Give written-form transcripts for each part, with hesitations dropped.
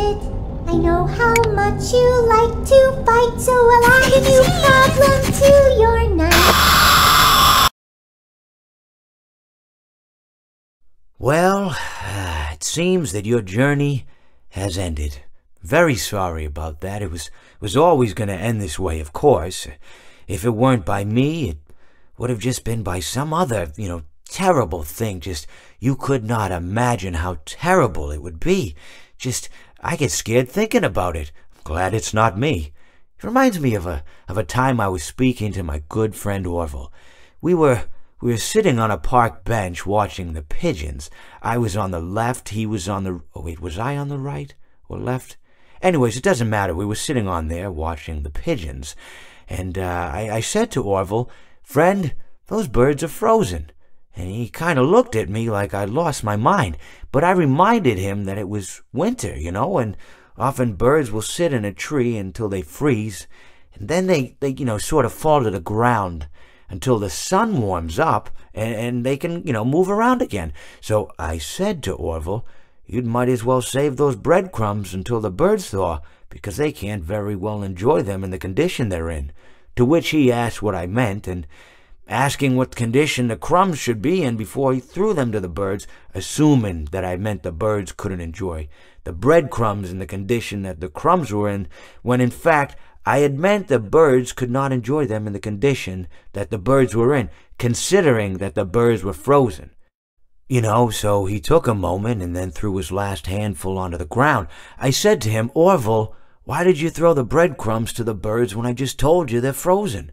it. I know how much you like to fight, so I'll add a new problem to your night. Well, it seems that your journey has ended. Very sorry about that. It was always going to end this way, of course. If it weren't by me, it would have just been by some other, terrible thing. Just, you could not imagine how terrible it would be. Just, I get scared thinking about it. I'm glad it's not me. It reminds me of a time I was speaking to my good friend Orville. We were sitting on a park bench watching the pigeons. I was on the left, he was on the... Oh, wait, was I on the right or left? Anyways, it doesn't matter. We were sitting on there watching the pigeons. And I said to Orville, "Friend, those birds are frozen." And he kind of looked at me like I'd lost my mind. But I reminded him that it was winter, and often birds will sit in a tree until they freeze. And then they sort of fall to the ground until the sun warms up and they can, move around again. So I said to Orville, "You might as well save those breadcrumbs until the birds thaw, because they can't very well enjoy them in the condition they're in." To which he asked what I meant, and asking what condition the crumbs should be in before he threw them to the birds, assuming that I meant the birds couldn't enjoy the breadcrumbs in the condition that the crumbs were in, when in fact I had meant the birds could not enjoy them in the condition that the birds were in, considering that the birds were frozen. So he took a moment and then threw his last handful onto the ground. I said to him, "Orville, why did you throw the breadcrumbs to the birds when I just told you they're frozen?"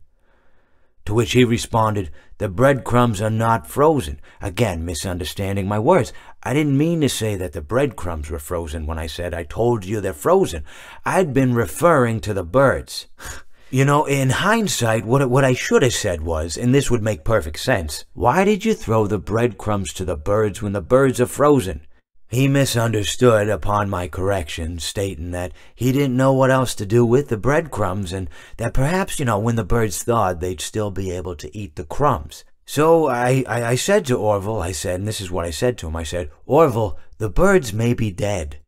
To which he responded, "The breadcrumbs are not frozen." Again, misunderstanding my words. I didn't mean to say that the breadcrumbs were frozen when I said I told you they're frozen. I'd been referring to the birds. In hindsight, what I should have said was, and this would make perfect sense, "Why did you throw the breadcrumbs to the birds when the birds are frozen?" He misunderstood upon my correction, stating that he didn't know what else to do with the breadcrumbs, and that perhaps, when the birds thawed, they'd still be able to eat the crumbs. So I said to Orville, and this is what I said to him, I said, "Orville, the birds may be dead,